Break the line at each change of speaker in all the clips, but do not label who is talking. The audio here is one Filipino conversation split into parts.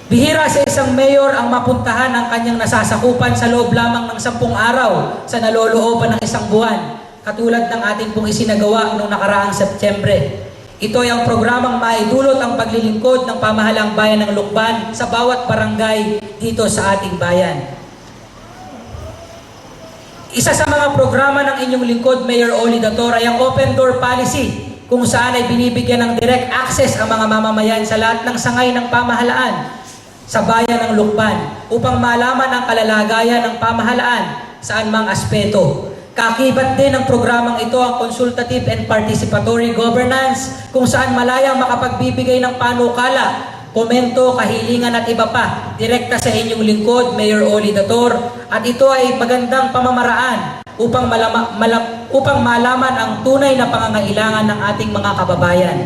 Bihira sa isang mayor ang mapuntahan ang kanyang nasasakupan sa loob lamang ng 10 araw sa nalolooban ng isang buwan, katulad ng ating pong isinagawa noong nakaraang Setyembre. Ito ay ang programang maidulot ang paglilingkod ng pamahalang bayan ng Lucban sa bawat barangay dito sa ating bayan. Isa sa mga programa ng inyong lingkod, Mayor Oli Dator, ay ang Open Door Policy, kung saan ay binibigyan ng direct access ang mga mamamayan sa lahat ng sangay ng pamahalaan sa bayan ng Lucban upang malaman ang kalalagayan ng pamahalaan sa anumang aspeto. Kakibat din ng programang ito ang Consultative and Participatory Governance, kung saan malayang makapagbibigay ng panukala, komento, kahilingan at iba pa direkta sa inyong lingkod, Mayor Oli Dator, at ito ay magandang pamamaraan upang malaman ang tunay na pangangailangan ng ating mga kababayan.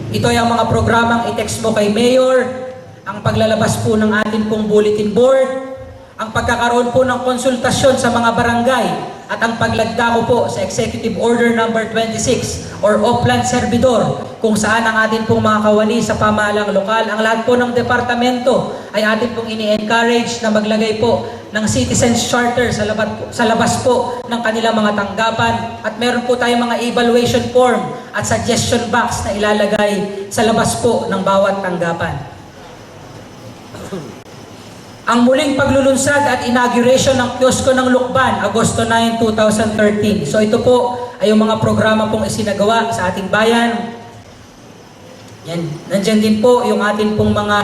Ito ay ang mga programang i-text mo kay Mayor, ang paglalabas po ng ating pong bulletin board, ang pagkakaroon po ng konsultasyon sa mga barangay, at ang paglagda ko po sa Executive Order number 26 or Oplan Servidor, kung saan ang ating pong mga kawani sa pamahalang lokal, ang lahat po ng departamento ay ating pong ini-encourage na maglagay po ng Citizens Charter sa labas po ng kanilang mga tanggapan, at meron po tayong mga evaluation form at suggestion box na ilalagay sa labas po ng bawat tanggapan. Ang muling paglulunsad at inauguration ng kiosko ng Lucban, Agosto 9, 2013. So ito po ay yung mga programa pong isinagawa sa ating bayan. Yan. Nandyan din po yung ating pong mga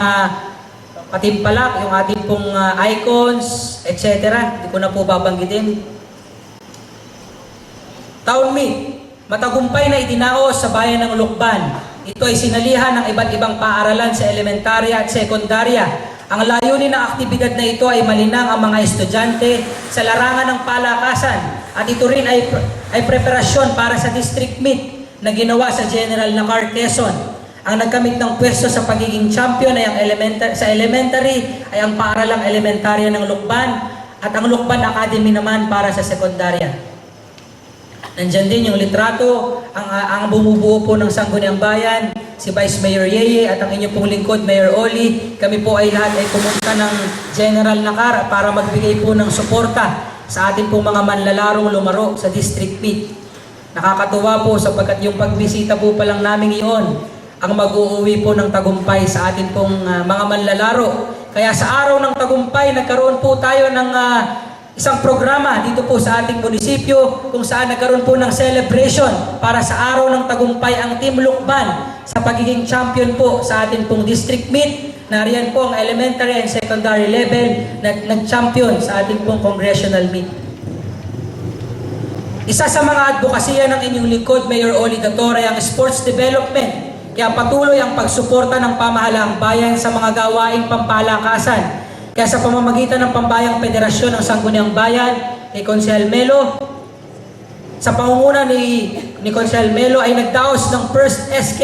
patimpalak, yung ating pong icons, etc. Hindi ko na po babanggitin. Town Meet, matagumpay na idinaos sa bayan ng Lucban. Ito ay sinalihan ng iba't ibang paaralan sa elementarya at sekundarya. Ang layunin ng aktibidad na ito ay malinang ang mga estudyante sa larangan ng palakasan, at ito rin ay preparasyon para sa district meet na ginawa sa General Nacar, Quezon. Ang nagkamit ng pwesto sa pagiging champion ay ang elementary ay ang paaralang elementarya ng Lucban, at ang Lucban Academy naman para sa sekundarya. Nandyan din yung litrato, ang bumubuo po ng Sangguniang Bayan, si Vice Mayor Yeye at ang inyong pong lingkod, Mayor Oli. Kami po ay lahat ay pumunta ng General Nacar para magbigay po ng suporta sa ating pong mga manlalarong lumaro sa District Meet. Nakakatuwa po sapagkat yung pagbisita po pa lang namin iyon ang mag-uuwi po ng tagumpay sa ating pong mga manlalaro. Kaya sa araw ng tagumpay, nagkaroon po tayo ng isang programa dito po sa ating munisipyo, kung saan nagkaroon po ng celebration para sa araw ng tagumpay ang Team Lucban sa pagiging champion po sa ating pong district meet. Nariyan po ang elementary and secondary level na nag-champion sa ating pong congressional meet. Isa sa mga advokasya ng inyong lingkod, Mayor Oli Dator, ay ang sports development. Kaya patuloy ang pagsuporta ng pamahalaang bayan sa mga gawaing pampalakasan. Kaya sa pamamagitan ng Pambayang Federasyon ng Sangguniang Bayan, ni Consel Melo, sa pangunguna ni Consel Melo ay nagdaos ng First SK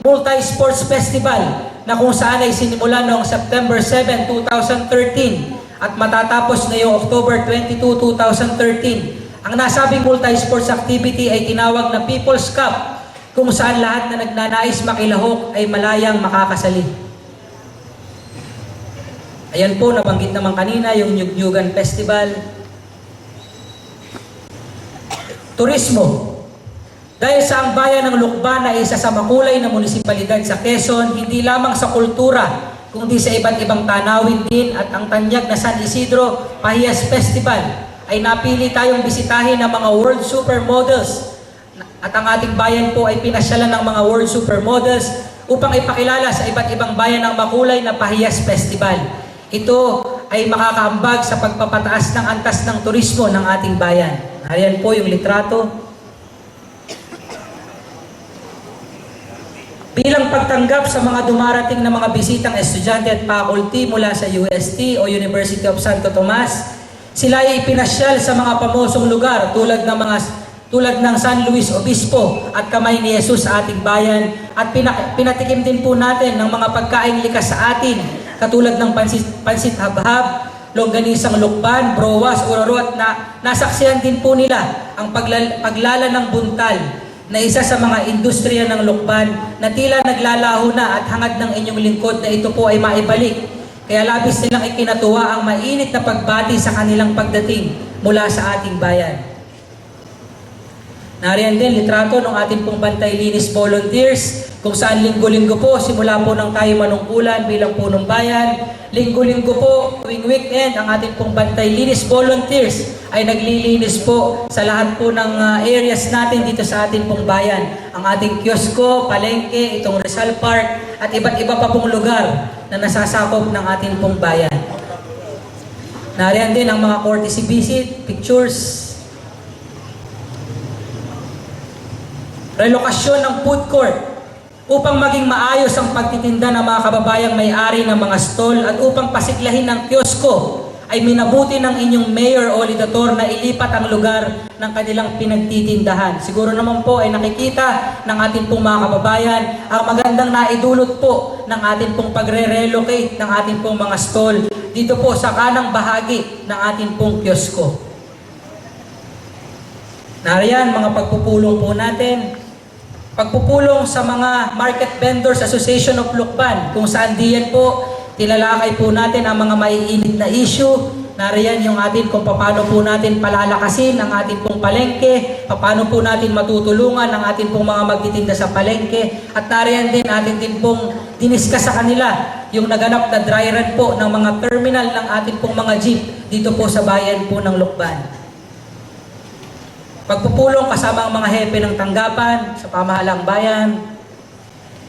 Multi-Sports Festival na kung saan ay sinimula noong September 7, 2013 at matatapos na yung October 22, 2013. Ang nasabing multi-sports activity ay tinawag na People's Cup, kung saan lahat na nagnanais makilahok ay malayang makakasali. Ayan po, nabanggit naman kanina yung Nyugyugan Festival. Turismo. Dahil sa ang bayan ng Lucban ay isa sa makulay na munisipalidad sa Quezon, hindi lamang sa kultura, kundi sa iba't ibang tanawin din, at ang tanyag na San Isidro Pahiyas Festival ay napili tayong bisitahin ng mga World Supermodels. At ang ating bayan po ay pinasyalan ng mga World Supermodels upang ipakilala sa iba't ibang bayan ng makulay na Pahiyas Festival. Ito ay makakaambag sa pagpapataas ng antas ng turismo ng ating bayan. Ayan po yung litrato. Bilang pagtanggap sa mga dumarating na mga bisitang estudyante at faculty mula sa UST o University of Santo Tomas, sila ay ipinasyal sa mga pamosong lugar tulad ng San Luis Obispo at Kamay ni Jesus sa ating bayan, at pinatikim din po natin ng mga pagkain likas sa atin katulad ng pansit habhab, longganisang Lucban, browas, uraro, at nasaksihan din po nila ang paglala ng buntal na isa sa mga industriya ng Lucban na tila naglalaho na, at hangad ng inyong lingkod na ito po ay maibalik Kaya labis nilang ikinatuwa ang mainit na pagbati sa kanilang pagdating mula sa ating bayan. Nariyan din litrato ng ating pong Bantay Linis Volunteers, kung saan linggo-linggo po, simula po nang tayo manungkulan bilang punong bayan, linggo-linggo po, tuwing weekend, ang ating pong Bantay Linis Volunteers ay naglilinis po sa lahat po ng areas natin dito sa ating pong bayan. Ang ating kiosko, palengke, itong Rizal Park, at iba't iba pa pong lugar na nasasakop ng ating pong bayan. Nariyan din ang mga courtesy visit, pictures, relokasyon ng food court upang maging maayos ang pagtitinda ng mga kababayang may-ari ng mga stall at upang pasiglahin ng kiosko ay minabuti ng inyong Mayor o Legislator na ilipat ang lugar ng kanilang pinagtitindahan. Siguro naman po ay nakikita ng ating pong mga kababayan ang magandang naidulot po ng ating pong pagre-relocate ng ating pong mga stall dito po sa kanang bahagi ng ating pong kiosko. Nariyan mga pagpupulong po natin. Pagpupulong sa mga Market Vendors Association of Lucban, kung saan diyan po tilalakay po natin ang mga maiinit na issue. Nariyan yung atin kung paano po natin palalakasin ang ating pong palengke, paano po natin matutulungan ang ating pong mga magtitinda sa palengke, at nariyan din atin din pong diniskas sa kanila yung naganap na dry run po ng mga terminal ng ating pong mga jeep dito po sa bayan po ng Lucban. Pagpupulong kasama ang mga hepe ng tanggapan sa pamahalang bayan.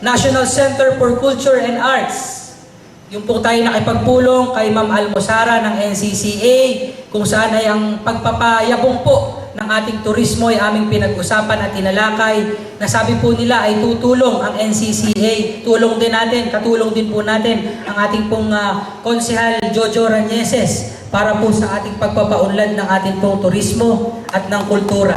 National Center for Culture and Arts. Yung po tayo nakipagpulong kay Ma'am Almosara ng NCCA, kung saan ay ang pagpapayabong po ng ating turismo ay aming pinag-usapan at tinalakay, na sabi po nila ay tutulong ang NCCA. Tulong din natin, katulong din po natin ang ating pong Konsehal Jojo Ranieses para po sa ating pagpapaunlad ng ating pong turismo at ng kultura.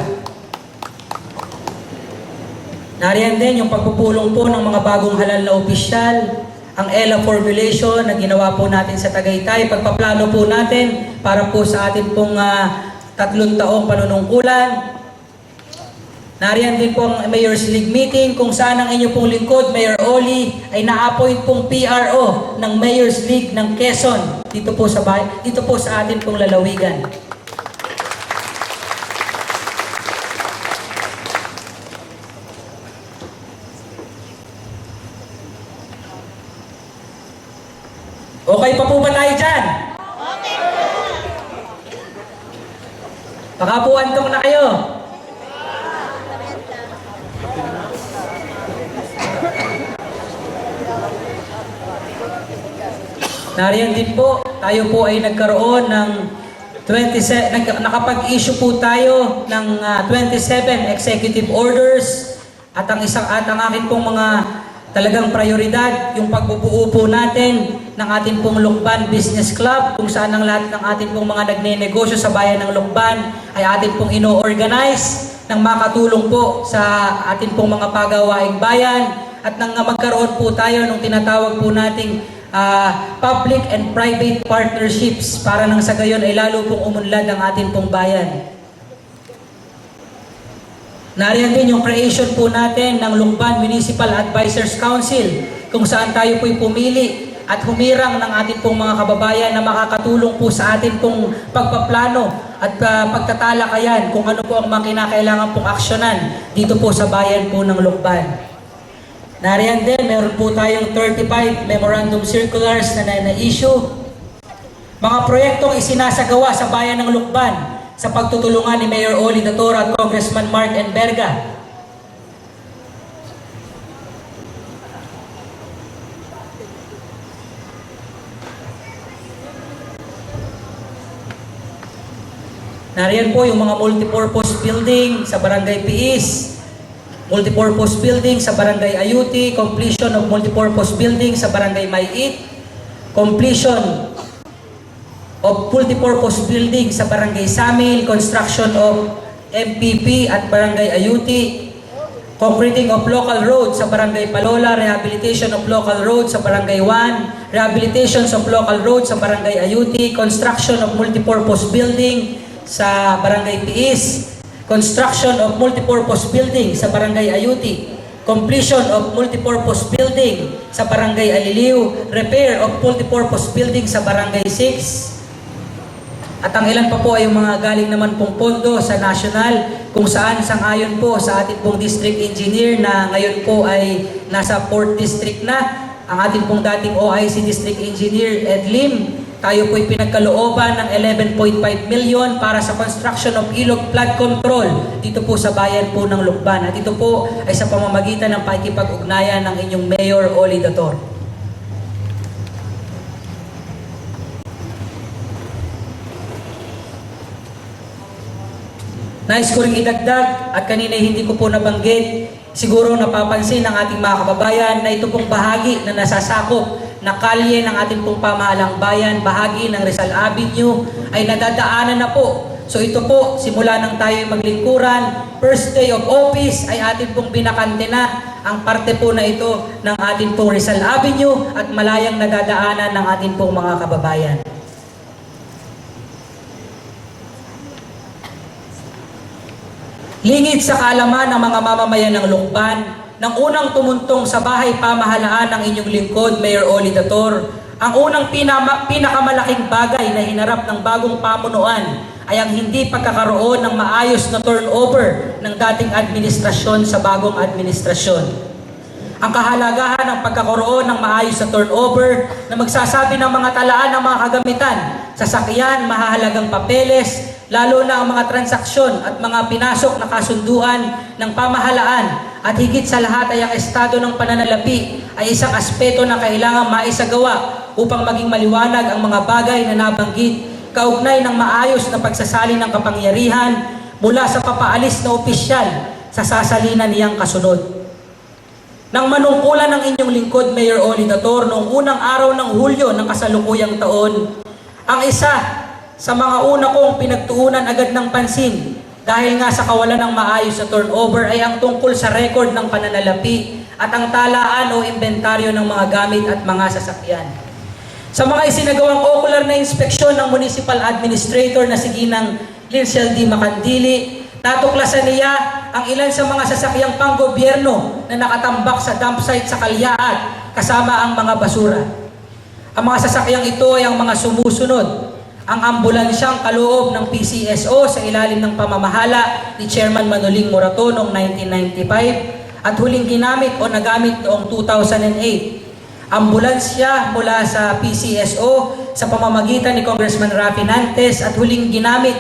Nariyan din yung pagpupulong po ng mga bagong halal na opisyal, ang ELA formulation na ginawa po natin sa Tagaytay, pagpaplano po natin para po sa ating pong 3 taong panunungkulan. Nariyan din po ang Mayor's League meeting, kung saan ang inyo pong lingkod, Mayor Oli, ay na-appoint pong PRO ng Mayor's League ng Quezon dito po sa ating pong lalawigan. Okay pa po ba tayo dyan? Okay po. Baka po antong na kayo. Nariyan din po, tayo po ay nagkaroon ng nakapag-issue po tayo ng 27 executive orders, at ang akin pong mga talagang prioridad, yung pagbubuo po natin ng ating pong Lucban Business Club, kung saan ang lahat ng ating pong mga nagne-negosyo sa bayan ng Lucban ay ating pong ino-organize nang makatulong po sa ating pong mga pagawaing bayan, at nang magkaroon po tayo ng tinatawag po nating public and private partnerships para nang sa gayon ay lalo pong umunlad ang ating pong bayan. Nariyan din yung creation po natin ng Lucban Municipal Advisors Council, kung saan tayo po'y pumili at humirang ng ating pong mga kababayan na makakatulong po sa ating pong pagpaplano at pagtatalakayan kung ano po ang mga kinakailangan pong aksyonan dito po sa bayan po ng Lucban. Nariyan din, meron po tayong 35 memorandum circulars na na-issue. Mga proyektong isinasagawa sa bayan ng Lucban sa pagtutulungan ni Mayor Oli Dator at Congressman Mark Enverga. Nariyan po yung mga multipurpose building sa Barangay Piis, multipurpose building sa Barangay Ayuti, completion of multipurpose building sa Barangay Maiit, completion of multipurpose building sa Barangay Samil, construction of MPP at Barangay Ayuti, concreting of local roads sa Barangay Palola, rehabilitation of local roads sa Barangay 1, rehabilitations of local roads sa Barangay Ayuti, construction of multipurpose building sa Barangay Piis, construction of multipurpose building sa Barangay Ayuti, completion of multipurpose building sa Barangay Aliliw, repair of multipurpose building sa Barangay 6. At ang ilan pa po ay yung mga galing naman pong pondo sa national, kung saan sangayon po sa ating pong district engineer na ngayon po ay nasa 4th district na, ang ating pong dating OIC district engineer Ed Lim. Tayo po'y pinagkalooban ng 11.5 million para sa construction of ilog flood control dito po sa bayan po ng Lukban. At ito po ay sa pamamagitan ng pakikipag-ugnayan ng inyong Mayor Oli Dator. Nais ko rin idagdag at kanina hindi ko po nabanggit, siguro napapansin ng ating mga kababayan na ito pong bahagi na nasasakop na kalye ng ating pong pamahalang bayan, bahagi ng Rizal Avenue ay nadadaanan na po. So ito po, simula nang tayo maglingkuran, first day of office ay ating pong binakante na ang parte po na ito ng ating pong Rizal Avenue at malayang nadadaanan ng ating pong mga kababayan. Lingid sa kaalaman ng mga mamamayan ng Lukban, nang unang tumuntong sa bahay pamahalaan ng inyong lingkod, Mayor Oli Dator, ang unang pinakamalaking bagay na hinarap ng bagong pamunuan ay ang hindi pagkakaroon ng maayos na turnover ng dating administrasyon sa bagong administrasyon. Ang kahalagahan ng pagkakaroon ng maayos na turnover na magsasabi ng mga talaan ng mga kagamitan, sasakyan, mahahalagang papeles, lalo na ang mga transaksyon at mga pinasok na kasunduan ng pamahalaan at higit sa lahat ay ang estado ng pananalapi ay isang aspeto na kailangan maisagawa upang maging maliwanag ang mga bagay na nabanggit kaugnay ng maayos na pagsasali ng kapangyarihan mula sa papaalis na opisyal sa sasalinan niyang kasunod. Nang manungkulan ng inyong lingkod, Mayor Oli Dator, noong unang araw ng Hulyo ng kasalukuyang taon, ang isa sa mga una kong pinagtuunan agad ng pansin dahil nga sa kawalan ng maayos na turnover ay ang tungkol sa record ng pananalapi at ang talaan o inventaryo ng mga gamit at mga sasakyan. Sa mga isinagawang ocular na inspeksyon ng Municipal Administrator na si Ginang Lincel D. Macandili, natuklasan niya ang ilan sa mga sasakyang panggobyerno na nakatambak sa dump site sa Kalyaat kasama ang mga basura. Ang mga sasakyang ito ay ang mga sumusunod: ang ambulansyang kaloob ng PCSO sa ilalim ng pamamahala ni Chairman Manoling Morato noong 1995 at huling ginamit o nagamit noong 2008. Ambulansya mula sa PCSO sa pamamagitan ni Congressman Rafi Nantes at huling ginamit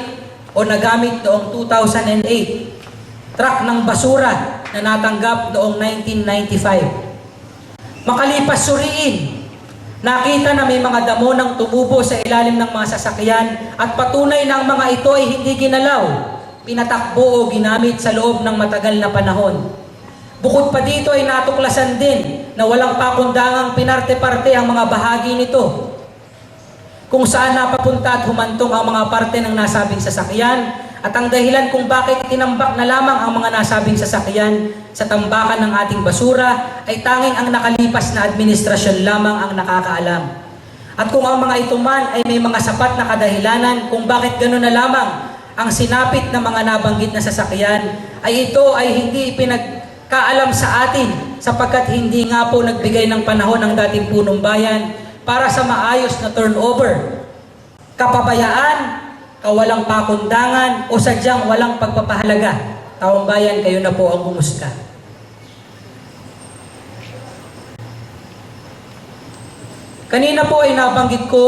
o nagamit noong 2008. Truck ng basura na natanggap noong 1995. Makalipas suriin, nakita na may mga damo ng tumubo sa ilalim ng mga sasakyan at patunay na ang mga ito ay hindi ginalaw, pinatakbo o ginamit sa loob ng matagal na panahon. Bukod pa dito ay natuklasan din na walang pakundangang pinarte-parte ang mga bahagi nito, kung saan napapunta at humantong ang mga parte ng nasabing sasakyan at ang dahilan kung bakit itinambak na lamang ang mga nasabing sasakyan sa tambakan ng ating basura ay tanging ang nakalipas na administrasyon lamang ang nakakaalam. At kung ang mga ito man ay may mga sapat na kadahilanan kung bakit gano'n na lamang ang sinapit na mga nabanggit na sasakyan, ay ito ay hindi ipinagkaalam sa atin sapagkat hindi nga po nagbigay ng panahon ng dating punong bayan para sa maayos na turnover. Kapabayaan, kawalang pakundangan o sadyang walang pagpapahalaga. Taong bayan, kayo na po ang humusga. Kanina po ay nabanggit ko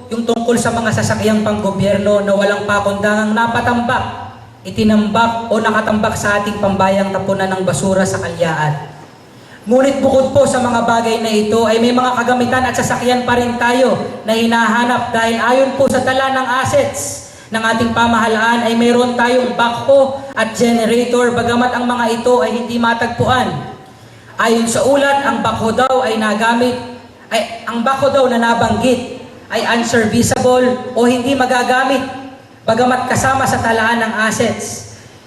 yung tungkol sa mga sasakyang panggobyerno na walang pakundangang napatambak, itinambak o nakatambak sa ating pambayang tapunan ng basura sa Kalyaat. Ngunit bukod po sa mga bagay na ito ay may mga kagamitan at sasakyan pa rin tayo na hinahanap dahil ayon po sa tala ng assets ng ating pamahalaan ay mayroon tayong backhoe at generator bagamat ang mga ito ay hindi matagpuan. Ayon sa ulat, ang backhoe daw na nabanggit ay unserviceable o hindi magagamit bagamat kasama sa talaan ng assets.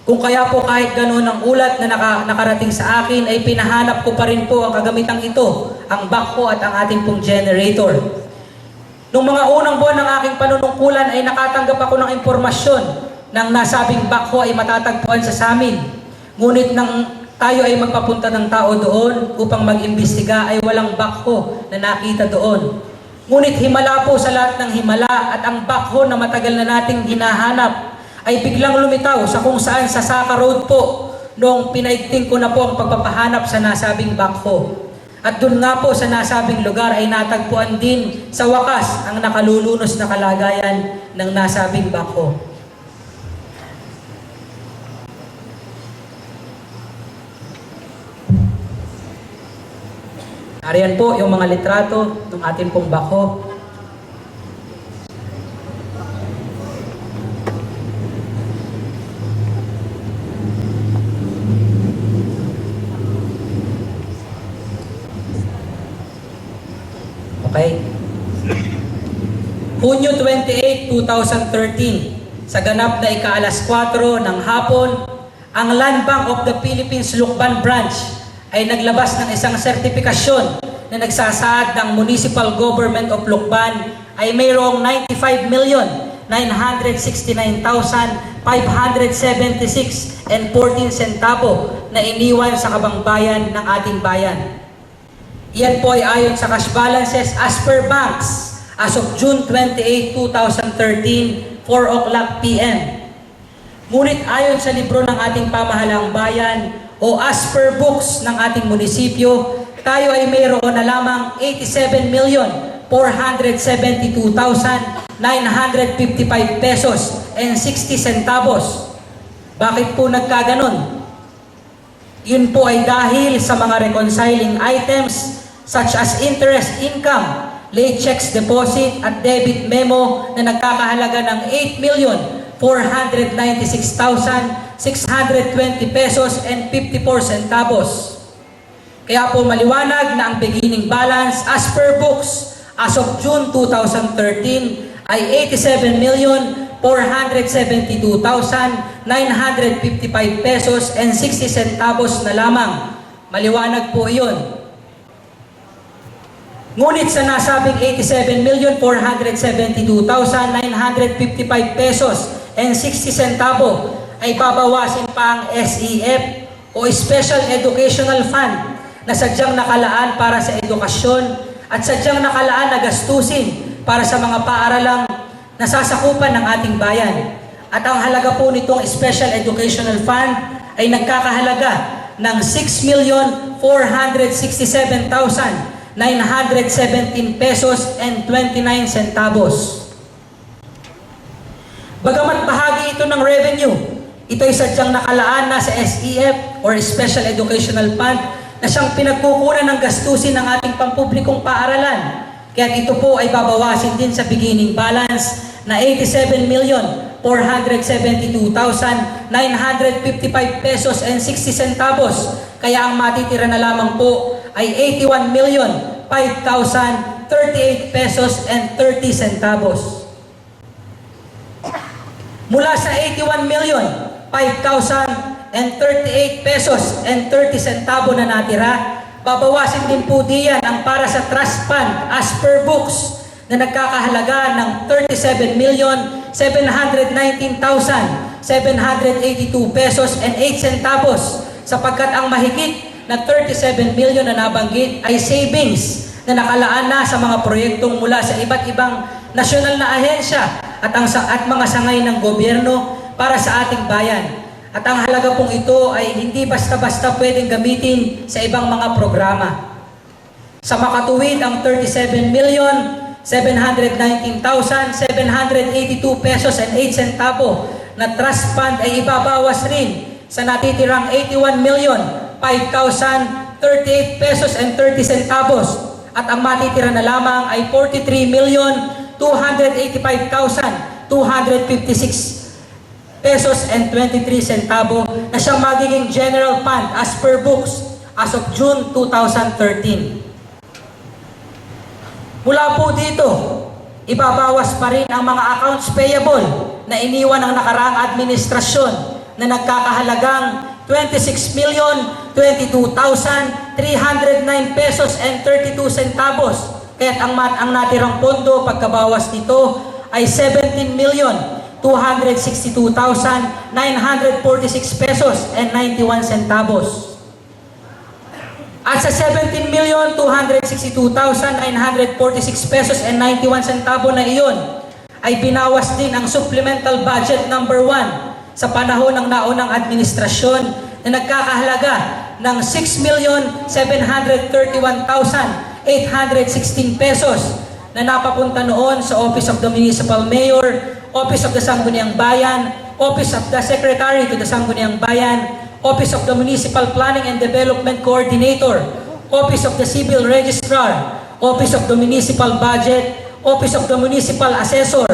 Kung kaya po kahit ganoon ang ulat na nakarating sa akin ay pinahanap ko pa rin po ang kagamitang ito, ang backhoe at ang ating pong generator. Noong mga unang buwan ng aking panunungkulan ay nakatanggap ako ng impormasyon ng nasabing backhoe ay matatagpuan sa amin. Ngunit nang tayo ay magpapunta ng tao doon upang mag-imbestiga ay walang backhoe na nakita doon. Ngunit himala po sa lahat ng himala at ang backhoe na matagal na nating hinahanap ay biglang lumitaw sa kung saan sa Saka Road po noong pinaigting ko na po ang pagpapahanap sa nasabing backhoe. At doon nga po sa nasabing lugar ay natagpuan din sa wakas ang nakalulunos na kalagayan ng nasabing backhoe. Ariyan po yung mga litrato ng ating pong backhoe. Okay. Hunyo 28, 2013, sa ganap na ika-4 ng hapon, ang Land Bank of the Philippines Lucban Branch ay naglabas ng isang sertifikasyon na nagsasaad ng Municipal Government of Lucban ay mayroong 95,969,576.14 centavo na iniwan sa kabangbayan ng ating bayan. Iyan po ay ayon sa cash balances as per banks as of June 28, 2013, 4 o'clock p.m. Ngunit ayon sa libro ng ating pamahalaang bayan o as per books ng ating munisipyo, tayo ay mayroon na lamang 87,472,955 pesos and 60 centavos. Bakit po nagkaganon? Yun po ay dahil sa mga reconciling items such as interest income, late checks deposit at debit memo na nagkakahalaga ng 8,496,620 pesos and 54 centavos. Kaya po maliwanag na ang beginning balance as per books as of June 2013 ay 87,472,955 pesos and 60 centavos na lamang. Maliwanag po iyon. Ngunit sa nasabing 87,472,955 pesos and 60 centavo ay babawasin pa ang SEF o Special Educational Fund na sadyang nakalaan para sa edukasyon at sadyang nakalaan na gastusin para sa mga paaralang nasasakupan ng ating bayan. At ang halaga po nitong Special Educational Fund ay nagkakahalaga ng 6,467,917 pesos and 29 centavos. Bagamat bahagi ito ng revenue, ito ay sadyang nakalaan na sa SEF or Special Educational Fund na siyang pinagkukunan ng gastusin ng ating pampublikong paaralan. Kaya ito po ay babawasin din sa beginning balance na 87,472,955 pesos and 60 centavos. Kaya ang matitira na lamang po ay 81,005,038 pesos and 30 centavos. Mula sa 81,005,038 pesos and 30 centavo na natira, babawasin din po diyan ang para sa trust fund as per books na nagkakahalaga ng 37,719,782 pesos and 8 centavos sapagkat ang mahigit na 37 million na nabanggit ay savings na nakalaan na sa mga proyektong mula sa iba't ibang nasyonal na ahensya at mga sangay ng gobyerno para sa ating bayan. At ang halaga pong ito ay hindi basta-basta pwedeng gamitin sa ibang mga programa. Sa makatuwid, ang 37,719,782 pesos and 8 centavo na trust fund ay ibabawas rin sa natitirang 81,005,038 pesos and 30 centavos at ang matitira na lamang ay 43,285,256 pesos and 23 centavo na siyang magiging general fund as per books as of June 2013. Mula po dito, ibabawas pa rin ang mga accounts payable na iniwan ng nakaraang administrasyon na nagkakahalagang 26,022,309 pesos and 32 centavos. Kaya't ang natirang pondo pagkabawas nito ay 17,262,946 pesos and 91 centavos. At sa 17,262,946 pesos and 91 centavo na iyon, ay binawas din ang supplemental budget number 1 sa panahon ng naunang administrasyon na nagkakahalaga ng 6,731,816 pesos na napapunta noon sa Office of the Municipal Mayor, Office of the Sangguniang Bayan, Office of the Secretary to the Sangguniang Bayan, Office of the Municipal Planning and Development Coordinator, Office of the Civil Registrar, Office of the Municipal Budget, Office of the Municipal Assessor,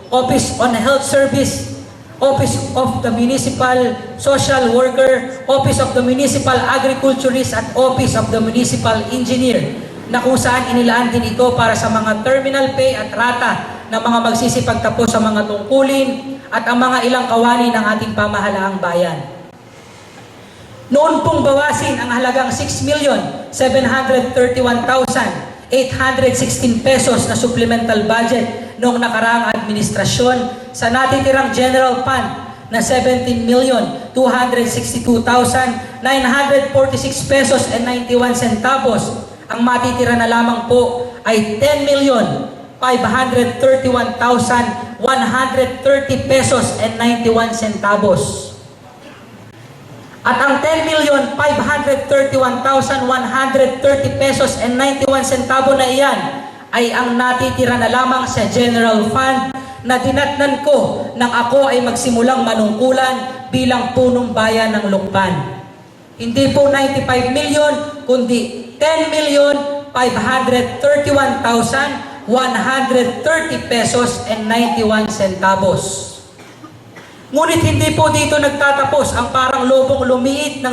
Office on Health Service, Office of the Municipal Social Worker, Office of the Municipal Agriculturist at Office of the Municipal Engineer, na kung saan inilaan din ito para sa mga terminal pay at rata ng mga magsisipagtapos sa mga tungkulin at ang mga ilang kawani ng ating pamahalaang bayan. Noon pong bawasin ang halagang 6,731,816 pesos na supplemental budget noong nakaraang administrasyon sa natitirang general fund na 17,262,946 pesos and 91 centavos. Ang matitira na lamang po ay 10,531,130 pesos and 91 centavos. At ang 10,531,130 pesos and 91 centavo na iyan ay ang natitira na lamang sa general fund na dinatnan ko nang ako ay magsimulang manungkulan bilang punong bayan ng Lucban. Hindi po 95 million, kundi 10,531,130 pesos and 91 centavos. Ngunit hindi po dito nagtatapos ang parang lobong lumiit na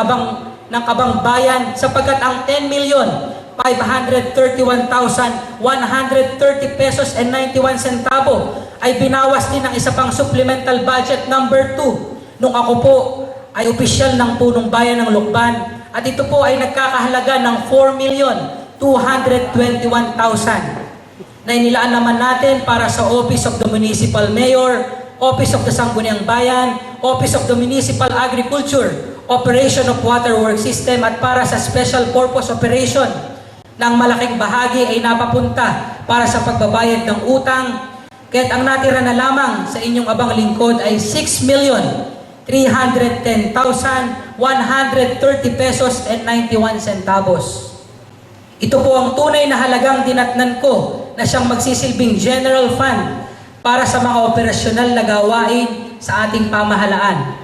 kabang bayan sapagkat ang 10,531,130 pesos and 91 centavo ay binawas din ng isa pang supplemental budget number 2 nung ako po ay opisyal ng punong bayan ng Lucban at ito po ay nagkakahalaga ng 4,221,000 na inilaan naman natin para sa Office of the Municipal Mayor, Office of the Sangguniang Bayan, Office of the Municipal Agriculture, Operation of Water Work System at para sa Special Purpose Operation ng malaking bahagi ay napapunta para sa pagbabayad ng utang. Kaya't ang natira na lamang sa inyong abang lingkod ay 6,310,130 pesos and 91 centavos. Ito po ang tunay na halagang dinatnan ko na siyang magsisilbing general fund para sa mga operasyonal na gawain sa ating pamahalaan.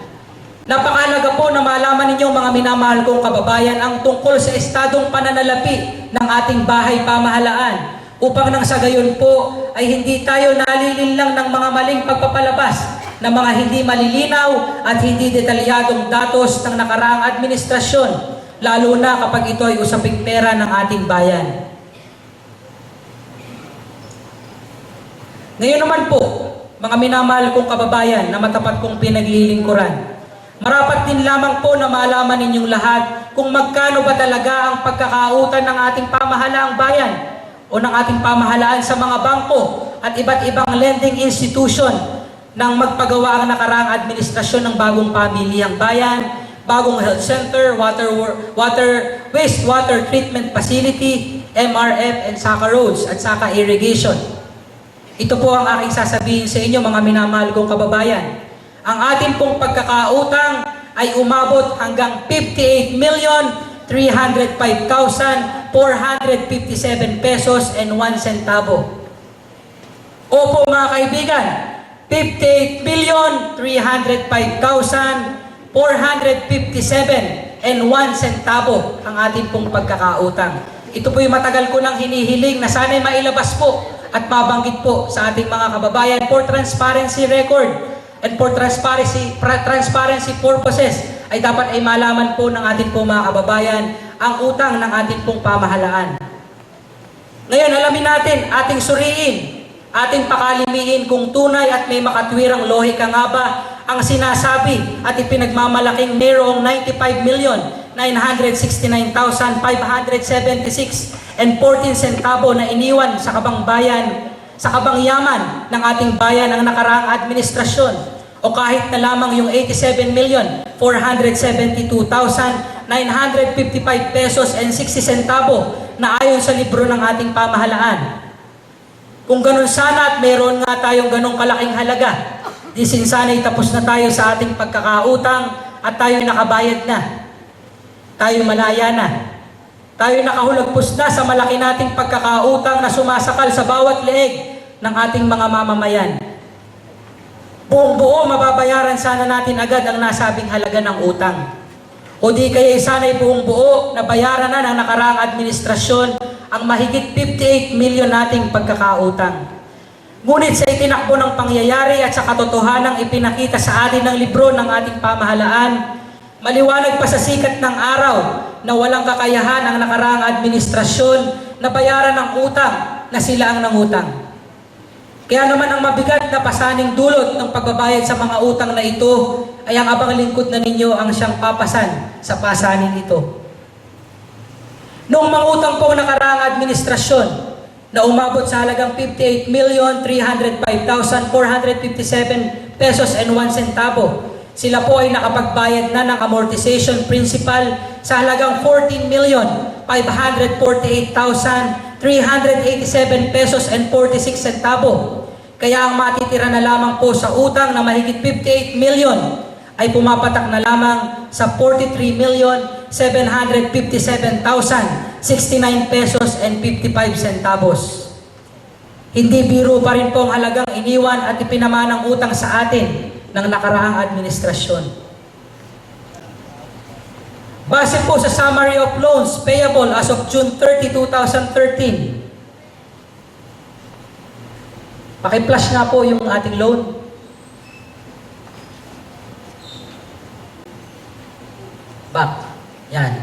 Napakahalaga po na malaman ninyo mga minamahal kong kababayan ang tungkol sa estadong pananalapi ng ating bahay pamahalaan upang nang sa gayon po ay hindi tayo nalilinlang ng mga maling pagpapalabas ng mga hindi malilinaw at hindi detalyadong datos ng nakaraang administrasyon, lalo na kapag ito ay usaping pera ng ating bayan. Ngayon naman po, mga minamahal kong kababayan na matapat kong pinaglilingkuran, marapat din lamang po na malaman ninyong lahat kung magkano ba talaga ang pagkakautan ng ating pamahalaang bayan o ng ating pamahalaan sa mga bangko at iba't ibang lending institution nang magpagawa ang nakaraang administrasyon ng bagong pamilihang bayan, bagong health center, wastewater treatment facility, MRF, and saka roads at saka irrigation. Ito po ang aking sasabihin sa inyo mga minamahal kong kababayan. Ang ating pong pagkakautang ay umabot hanggang 58,305,457 pesos and 1 centavo. Opo mga kaibigan, 58,305,457 and 1 centavo ang ating pong pagkakautang. Ito po yung matagal ko nang hinihiling na sana'y mailabas po at mabanggit po sa ating mga kababayan for transparency record and for transparency purposes ay dapat ay malaman po ng ating po mga kababayan ang utang ng ating pong pamahalaan. Ngayon, alamin natin, ating suriin, ating pakalimiin kung tunay at may makatwirang lohika nga ba ang sinasabi at ipinagmamalaking mayroong 95,969,576 and 14 centavo na iniwan sa kabang bayan, sa kabang yaman ng ating bayan ang nakaraang administrasyon o kahit na lamang yung 87,472,999 955 pesos and 60 centavo na ayon sa libro ng ating pamahalaan. Kung ganun sana at meron nga tayong ganong kalaking halaga, di sana'y tapos na tayo sa ating pagkakautang at tayo nakabayad na. Tayo malaya na. Tayo nakahulagpos na sa malaki nating pagkakautang na sumasakal sa bawat leeg ng ating mga mamamayan. Buong buo mababayaran sana natin agad ang nasabing halaga ng utang. O di kaya sana'y buong buo na bayaran na ng nakaraang administrasyon ang mahigit 58 milyon nating pagkakautang. Ngunit sa itinakbo ng pangyayari at sa katotohanang ipinakita sa atin ng libro ng ating pamahalaan, maliwanag pa sa sikat ng araw na walang kakayahan ang nakaraang administrasyon na bayaran ng utang na sila ang nangutang. Kaya naman ang mabigat na pasaning dulot ng pagbabayad sa mga utang na ito ay ang abang lingkod na ninyo ang siyang papasan sa pasaning ito. Noong mangutang po ang nakaraang administrasyon na umabot sa halagang 58,305,457 pesos and 1 centavo, sila po ay nakapagbayad na ng amortization principal sa halagang 14,548,387 pesos and 46 centavo. Kaya ang matitira na lamang po sa utang na mahigit 58 million ay pumapatak na lamang sa 43,757,069 pesos and 55 centavos. Hindi biro pa rin po ang halagang iniwan at ipinamanang utang sa atin ng nakaraang administrasyon. Base po sa Summary of Loans Payable as of June 30, 2013. Paki-flash nga po yung ating loan. Back. Yan.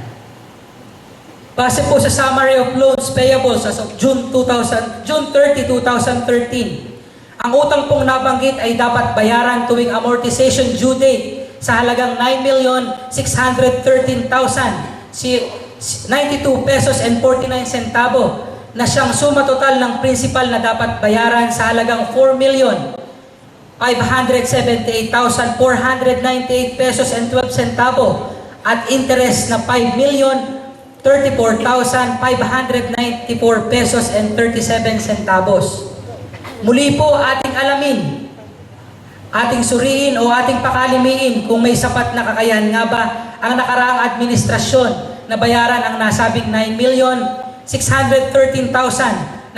Base po sa Summary of Loans Payables as of June 30, 2013. Ang utang pong nabanggit ay dapat bayaran tuwing amortization due date sa halagang 9,613,092 pesos and 49 centavo na siyang suma total ng principal na dapat bayaran sa halagang 4,578,498 pesos and 12 centavo at interest na 5,034,594 pesos and 37 centavos. Muli po ating alamin, ating suriin o ating pakalimiin kung may sapat na kakayahan nga ba ang nakaraang administrasyon na bayaran ang nasabing 9,613,092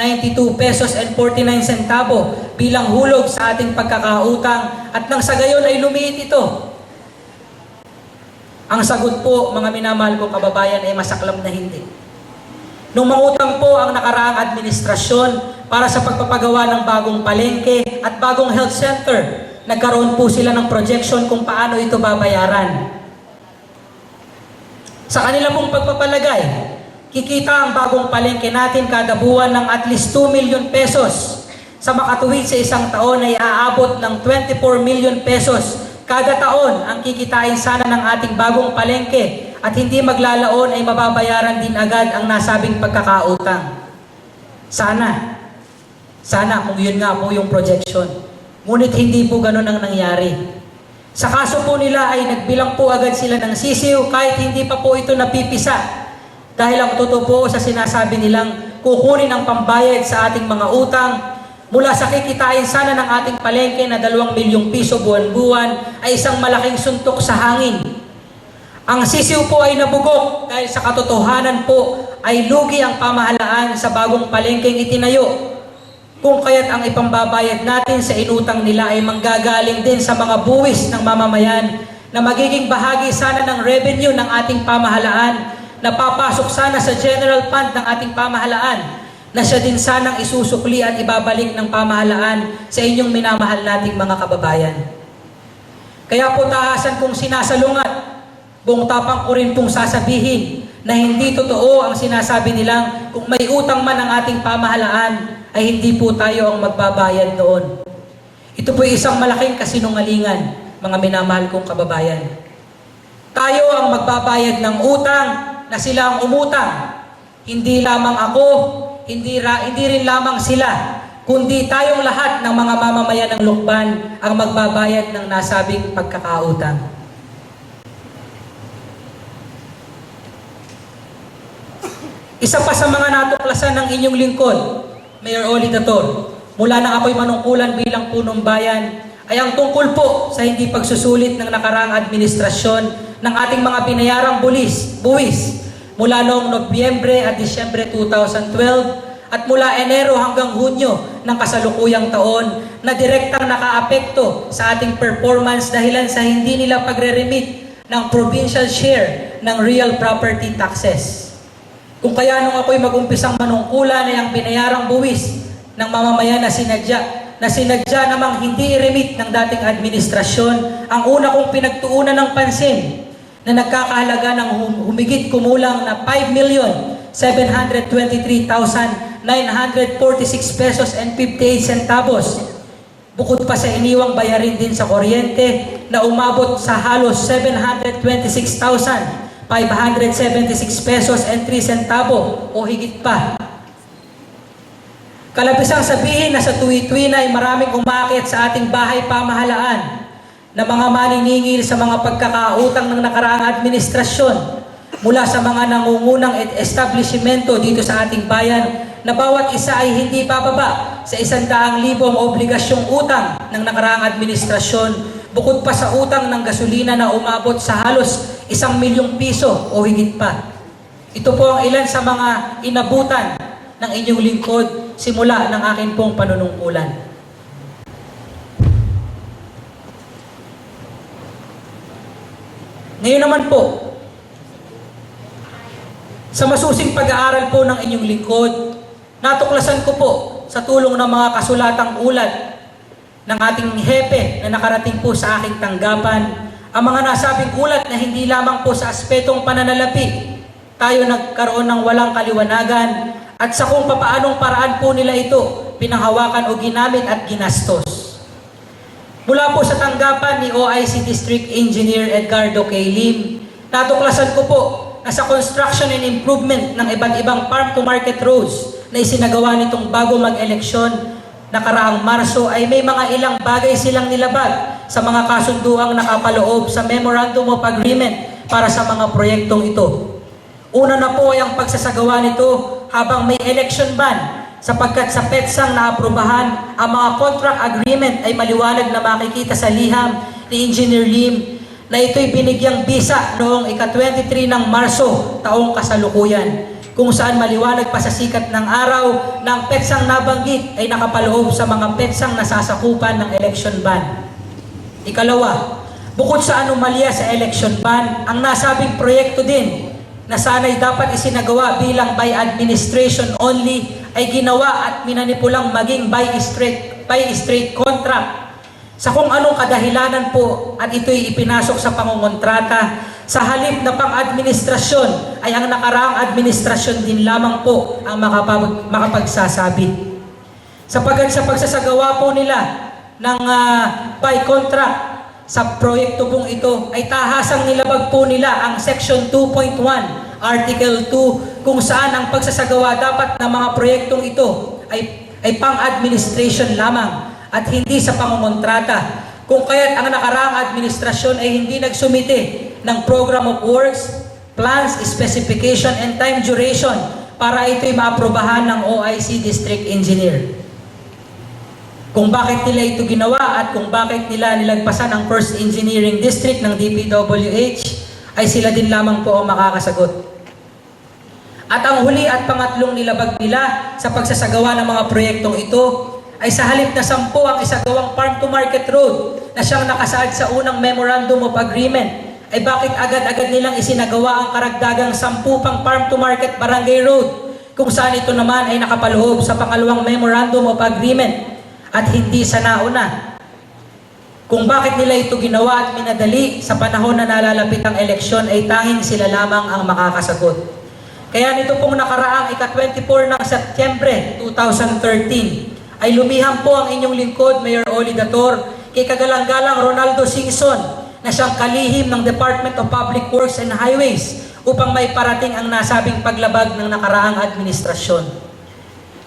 pesos and 49 centavo bilang hulog sa ating pagkakautang at nang sa gayon ay lumiit ito. Ang sagot po, mga minamahal kong kababayan, ay masaklap na hindi. Nung mangutang po ang nakaraang administrasyon para sa pagpapagawa ng bagong palengke at bagong health center, nagkaroon po sila ng projection kung paano ito babayaran. Sa kanila pong pagpapalagay, kikita ang bagong palengke natin kada buwan ng at least 2 million pesos. Sa makatuwid sa isang taon ay aabot ng 24 million pesos kada taon ang kikitain sana ng ating bagong palengke at hindi maglalaon ay mababayaran din agad ang nasabing pagkakautang. Sana kung yun nga po yung projection. Ngunit hindi po ganun ang nangyari. Sa kaso po nila ay nagbilang po agad sila ng sisiw kahit hindi pa po ito napipisa. Dahil ang totoo po sa sinasabi nilang kukunin ang pambayad sa ating mga utang mula sa kikitain sana ng ating palengke na 2 milyong piso buwan-buwan ay isang malaking suntok sa hangin. Ang sisiw po ay nabugok dahil sa katotohanan po ay lugi ang pamahalaan sa bagong palengkeng itinayo. Kung kaya't ang ipambabayad natin sa inutang nila ay manggagaling din sa mga buwis ng mamamayan na magiging bahagi sana ng revenue ng ating pamahalaan na papasok sana sa general fund ng ating pamahalaan na siya din sanang isusukli at ibabalik ng pamahalaan sa inyong minamahal nating mga kababayan. Kaya po taasan kong sinasalungat, buong tapang ko rin pong sasabihin na hindi totoo ang sinasabi nilang kung may utang man ang ating pamahalaan ay hindi po tayo ang magbabayad noon. Ito po isang malaking kasinungalingan, mga minamahal kong kababayan. Tayo ang magbabayad ng utang na sila ang umutang. Hindi lamang ako, hindi rin lamang sila, kundi tayong lahat ng mga mamamayan ng Lukban ang magbabayad ng nasabing pagkakautang. Isa pa sa mga natuklasan ng inyong lingkod, Mayor Oli Dator, mula nang ako'y manungkulan bilang punong bayan, ay ang tungkol po sa hindi pagsusulit ng nakaraang administrasyon ng ating mga binayarang buwis mula noong Nobyembre at Disyembre 2012 at mula Enero hanggang Hunyo ng kasalukuyang taon na direktang nakaapekto sa ating performance dahilan sa hindi nila pagre-remit ng provincial share ng real property taxes. Kung kaya nung ako'y mag-umpisang manungkulan ay ang binayarang buwis ng mamamayan na sinadya namang hindi i-remit ng dating administrasyon ang una kong pinagtuunan ng pansin na nagkakahalaga ng humigit kumulang na 5,723,946 pesos and 58 centavos. Bukod pa sa iniwang bayarin din sa kuryente na umabot sa halos 726,576 pesos and 3 centavo o higit pa. Kalabisang sabihin na sa tuwi-tuwi na ay maraming umakyat sa ating bahay pamahalaan na mga maniningil sa mga pagkakautang ng nakaraang administrasyon mula sa mga nangungunang establishmento dito sa ating bayan na bawat isa ay hindi bababa sa 100,000 ang obligasyong utang ng nakaraang administrasyon bukod pa sa utang ng gasolina na umabot sa halos 1,000,000 piso o higit pa. Ito po ang ilan sa mga inabutan ng inyong lingkod simula ng akin pong panunungkulan. Ngayon naman po, sa masusing pag-aaral po ng inyong lingkod, natuklasan ko po sa tulong ng mga kasulatang ulat ng ating hepe na nakarating po sa aking tanggapan, ang mga nasabing ulat na hindi lamang po sa aspetong pananalapi, tayo nagkaroon ng walang kaliwanagan at sa kung papaanong paraan po nila ito pinanghawakan o ginamit at ginastos. Mula po sa tanggapan ni OIC District Engineer Edgardo K. Lim, natuklasan ko po na sa construction and improvement ng iba't ibang farm-to-market roads na isinagawa nitong bago mag-eleksyon nakaraang Marso ay may mga ilang bagay silang nilabag sa mga kasunduang nakapaloob sa Memorandum of Agreement para sa mga proyektong ito. Una na po ay ang pagsasagawa nito habang may election ban sapagkat sa petsang naaprubahan ang mga contract agreement ay maliwanag na makikita sa liham ni Engineer Lim na ito'y binigyang bisa noong ika-23 ng Marso taong kasalukuyan kung saan maliwanag pa sa sikat ng araw na ang petsang nabanggit ay nakapaloob sa mga petsang nasasakupan ng election ban. Ikalawa, bukod sa anomalya sa election ban, ang nasabing proyekto din na sana'y dapat isinagawa bilang by administration only ay ginawa at minanipulang maging by straight contract sa kung anong kadahilanan po at ito'y ipinasok sa pangungontrata sa halip na pang-administrasyon ay ang nakaraang administrasyon din lamang po ang makapagsasabi. Sapagkat sa pagsasagawa po nila ng by contract sa proyekto pong ito ay tahasang nilabag po nila ang Section 2.1, Article 2 kung saan ang pagsasagawa dapat ng mga proyektong ito ay pang-administration lamang at hindi sa pangungontrata. Kung kaya't ang nakaraang administrasyon ay hindi nagsumite ng Program of Works, Plans, Specification, and Time Duration para ito'y maaprobahan ng OIC District Engineer. Kung bakit nila ito ginawa at kung bakit nila nilagpasan ang First Engineering District ng DPWH ay sila din lamang po ang makakasagot. At ang huli at pangatlong nilabag nila sa pagsasagawa ng mga proyektong ito ay sa halip na 10 ang isagawang farm-to-market road na siyang nakasaad sa unang Memorandum of Agreement ay bakit agad-agad nilang isinagawa ang karagdagang 10 pang farm-to-market barangay road kung saan ito naman ay nakapaloob sa pangalawang Memorandum of Agreement at hindi sa nauna. Kung bakit nila ito ginawa at minadali sa panahon na nalalapit ang eleksyon ay tanging sila lamang ang makakasagot. Kaya nito pong nakaraang ika-24 ng Setyembre 2013 ay lumiham po ang inyong lingkod, Mayor Oli Dator, kay kagalang-galang Ronaldo Singson na siyang kalihim ng Department of Public Works and Highways upang may parating ang nasabing paglabag ng nakaraang administrasyon.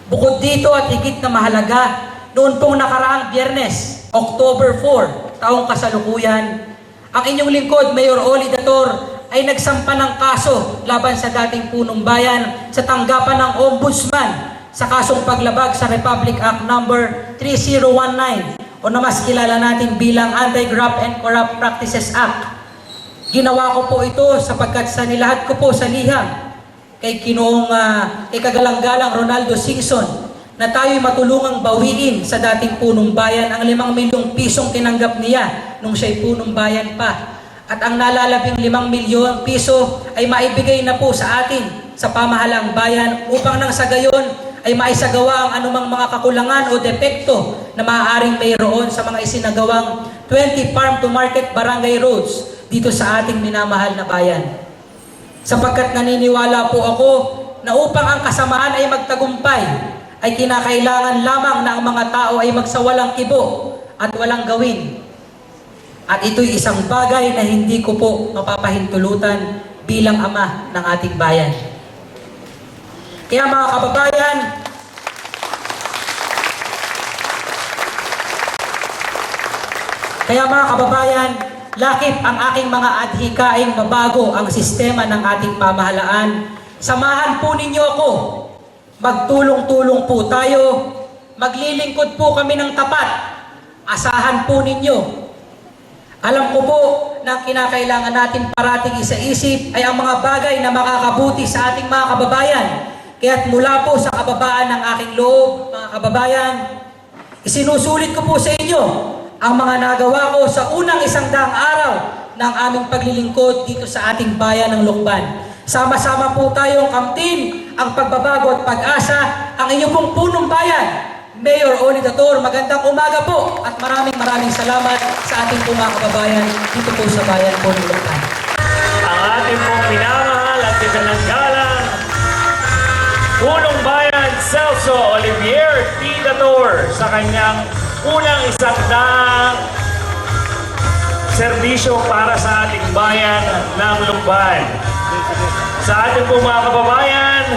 Bukod dito at higit na mahalaga, noon pong nakaraang Biyernes, October 4, taong kasalukuyan, ang inyong lingkod, Mayor Oli Dator, ay nagsampa ng kaso laban sa dating punong bayan sa tanggapan ng Ombudsman sa kasong paglabag sa Republic Act Number 3019 o na mas kilala natin bilang Anti-Graft and Corrupt Practices Act. Ginawa ko po ito sapagkat sa nilahad ko po sa liham kay kagalang-galang Ronaldo Singson na tayo'y matulungang bawiin sa dating punong bayan ang 5 milyong pisong tinanggap niya nung siya'y punong bayan pa. At ang nalalabing 5 milyong piso ay maibigay na po sa atin sa pamahalaang bayan upang nang sa gayon ay maisagawa ang anumang mga kakulangan o depekto na maaaring mayroon sa mga isinagawang 20 farm to market barangay roads dito sa ating minamahal na bayan. Sapagkat naniniwala po ako na upang ang kasamaan ay magtagumpay, ay kinakailangan lamang na ang mga tao ay magsawalang kibo at walang gawin. At ito'y isang bagay na hindi ko po mapapahintulutan bilang ama ng ating bayan. Kaya mga kababayan, lakip ang aking mga adhikaing mabago ang sistema ng ating pamahalaan. Samahan po ninyo ako. Magtulong-tulong po tayo. Maglilingkod po kami ng tapat. Asahan po ninyo. Alam ko po na kinakailangan natin parating isa-isip ay ang mga bagay na makakabuti sa ating mga kababayan. Kaya't mula po sa kababaan ng aking loob, mga kababayan, isinusulit ko po sa inyo ang mga nagawa ko sa unang 100 araw ng aming paglilingkod dito sa ating bayan ng Lucban. Sama-sama po tayong kamtin ang pagbabago at pag-asa ang inyong pong punong bayan. Mayor Oli Dator, magandang umaga po at maraming salamat sa ating pong mga kababayan dito po sa bayan po ng Lucban.
Ang ating pong minamahal at pinananggalang punong bayan Celso Olivier T. Dator sa kanyang unang 100 serbisyo para sa ating bayan ng Lucban. Sa ating pong mga kababayan,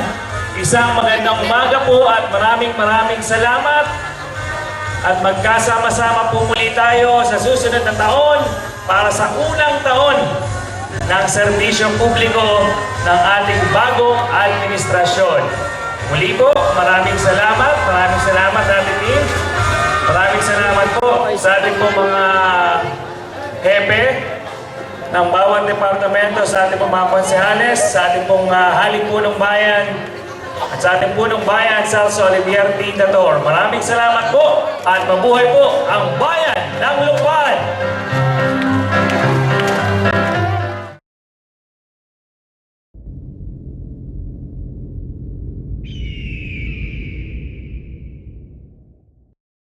isang magandang umaga po at maraming salamat. At magkasama-sama po muli tayo sa susunod na taon para sa unang taon ng serbisyo publiko ng ating bagong administrasyon. Muli po, maraming salamat ating team. Maraming salamat po sa ating po mga hepe ng bawat departamento, sa ating pong mga konsehales, sa ating pong halipunong bayan, at sa ating punong bayan, Celso Olivier T. Dator. Maraming salamat po at mabuhay po ang bayan ng Lucban!